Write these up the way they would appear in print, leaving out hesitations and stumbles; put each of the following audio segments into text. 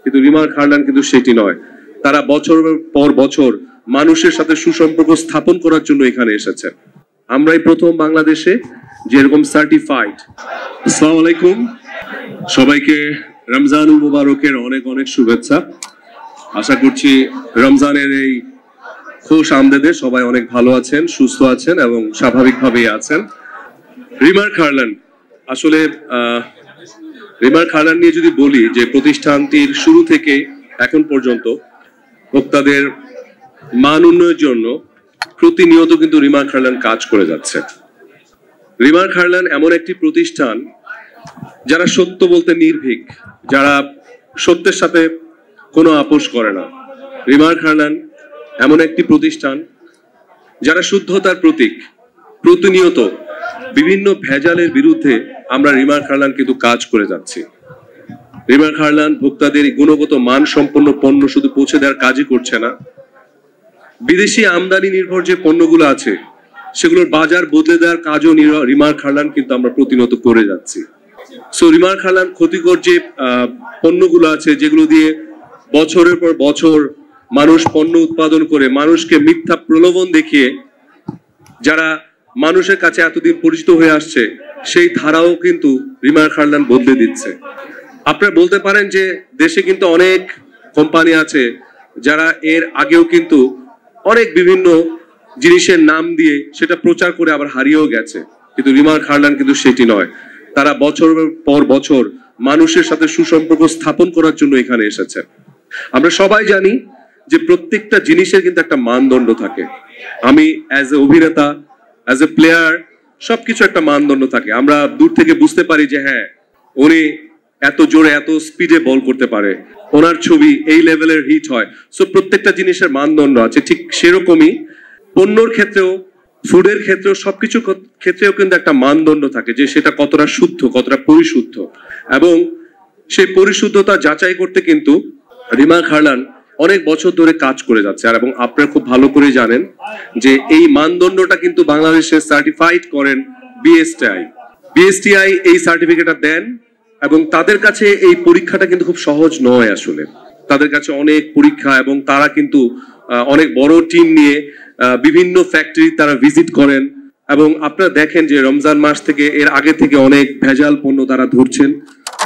কিন্তু remark Harland কিন্তু সেটি নয়। তারা বছরের পর বছর মানুষের সাথে সুসম্পর্ক স্থাপন করার জন্য এখানে এসেছে। আমরাই প্রথম বাংলাদেশে যেরকম সার্টিফাইড। আসসালামু আলাইকুম, সবাইকে রমজানুল মুবারকের অনেক অনেক শুভেচ্ছা। আশা করছি রমজানের এই খুশ আমদেদে সবাই অনেক ভালো আছেন, সুস্থ আছেন এবং স্বাভাবিকভাবেই আছেন। রিমার্ক হারল্যান্ড, আসলে রিমার্ক হারল্যান্ড নিয়ে যদি বলি যে প্রতিষ্ঠানটির শুরু থেকে এখন পর্যন্ত ভোক্তাদের মান উন্নয়নের জন্য প্রতিনিয়ত কিন্তু রিমার্ক হারল্যান্ড কাজ করে যাচ্ছে। রিমার্ক হারল্যান্ড এমন একটি প্রতিষ্ঠান যারা সত্য বলতে নির্ভীক, যারা সত্যের সাথে কোনো আপোষ করে না। রিমার্ক হারল্যান্ড এমন একটি প্রতিষ্ঠান যারা শুদ্ধতার প্রতীক। প্রতিনিয়ত বিভিন্ন ভেজালের বিরুদ্ধে আমরা রিমার্ক হারল্যান্ড কিন্তু কাজ করে যাচ্ছি। রিমার্ক হারল্যান্ড ভোক্তাদের গুণগত মান সম্পন্ন পণ্য শুধু পৌঁছে দেওয়ার কাজই করছে না, বিদেশি আমদানি নির্ভর যে পণ্যগুলো আছে সেগুলোর বাজার বদলে দেওয়ার কাজও রিমার্ক হারল্যান্ড কিন্তু আমরা প্রতিনিয়ত করে যাচ্ছি। সো রিমার্ক হারল্যান্ড ক্ষতিকর যে পণ্যগুলো আছে, যেগুলো দিয়ে বছরের পর বছর মানুষ পণ্য উৎপাদন করে মানুষকে মিথ্যা প্রলোভন দেখিয়ে যারা মানুষের কাছে এতদিন পরিচিত হয়ে আসছে, সেই ধারাও কিন্তু রিমার্ক হারল্যান্ড বদলে দিচ্ছে। আপনারা বলতে পারেন যে দেশে কিন্তু অনেক কোম্পানি আছে যারা এর আগেও কিন্তু অনেক বিভিন্ন জিনিসের নাম দিয়ে সেটা প্রচার করে আবার হারিয়েও গেছে, কিন্তু রিমার্ক হারল্যান্ড কিন্তু সেটি নয়। তারা বছরের পর বছর মানুষের সাথে সুসম্পর্ক স্থাপন করার জন্য এখানে এসেছে। আমরা সবাই জানি যে প্রত্যেকটা জিনিসের কিন্তু একটা মানদণ্ড থাকে। আমি অ্যাজ এ অভিনেতা, অ্যাজ এ প্লেয়ার, সবকিছু একটা মানদণ্ড থাকে। আমরা দূর থেকে বুঝতে পারি যে হ্যাঁ, উনি এত জোরে এত স্পিডে বল করতে পারে, ওনার ছবি এই লেভেলের হিট হয়। সো প্রত্যেকটা জিনিসের মানদণ্ড আছে। ঠিক সেরকমই পণ্যর ক্ষেত্রেও, ফুডের ক্ষেত্রেও, সবকিছু ক্ষেত্রেও কিন্তু একটা মানদণ্ড থাকে যে সেটা কতটা শুদ্ধ, কতটা পরিশুদ্ধ। এবং সেই পরিশুদ্ধতা যাচাই করতে কিন্তু রিমার্ক হারল্যান্ড অনেক বছর ধরে কাজ করে যাচ্ছে। আর এবং আপনারা খুব ভালো করে জানেন যে এই মানদণ্ডটা কিন্তু বাংলাদেশে সার্টিফাইড করেন বিএসটিআই। বিএসটিআই এই সার্টিফিকেটটা দেন এবং তাদের কাছে এই পরীক্ষাটা কিন্তু খুব সহজ নয়। আসলে তাদের কাছে অনেক পরীক্ষা, এবং তারা কিন্তু অনেক বড় টিম নিয়ে বিভিন্ন ফ্যাক্টরি তারা ভিজিট করেন। এবং আপনারা দেখেন যে রমজান মাস থেকে এর আগে থেকে অনেক ভেজাল পণ্য তারা ধরছেন।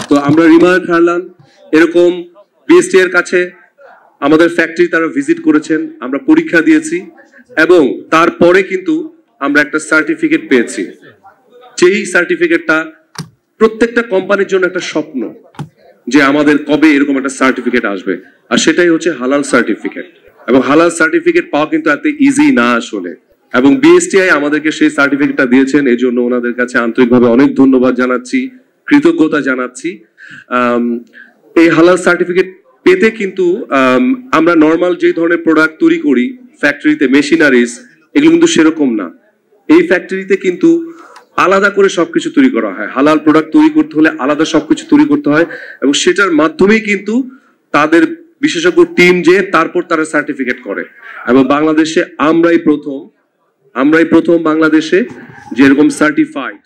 তো আমরা রিমার্ক হারল্যান্ড এরকম বিএসটিআই এর কাছে আমাদের ফ্যাক্টরি তারা ভিজিট করেছেন, আমরা পরীক্ষা দিয়েছি এবং তারপরে কিন্তু আমরা একটা সার্টিফিকেট পেয়েছি, যেই সার্টিফিকেটটা প্রত্যেকটা কোম্পানির জন্য একটা স্বপ্ন যে আমাদের কবে এরকম একটা সার্টিফিকেট আসবে। আর সেটাই হচ্ছে হালাল সার্টিফিকেট। এবং হালাল সার্টিফিকেট পাওয়া কিন্তু এত ইজি না আসলে। এবং বিএসটিআই আমাদেরকে সেই সার্টিফিকেটটা দিয়েছেন, এই জন্য ওনাদের কাছে আন্তরিকভাবে অনেক ধন্যবাদ জানাচ্ছি, কৃতজ্ঞতা জানাচ্ছি। এই হালাল সার্টিফিকেট পেতে কিন্তু আমরা নর্মাল যে ধরনের প্রোডাক্ট তৈরি করি ফ্যাক্টরিতে, মেশিনারিজ, এগুলো কিন্তু সেরকম না। এই ফ্যাক্টরিতে কিন্তু আলাদা করে সবকিছু তৈরি করা হয়। হালাল প্রোডাক্ট তৈরি করতে হলে আলাদা সবকিছু তৈরি করতে হয় এবং সেটার মাধ্যমেই কিন্তু তাদের বিশেষজ্ঞ টিম যে তারপর তারা সার্টিফিকেট করে। এবং বাংলাদেশে আমরাই প্রথম বাংলাদেশে যেরকম সার্টিফাইড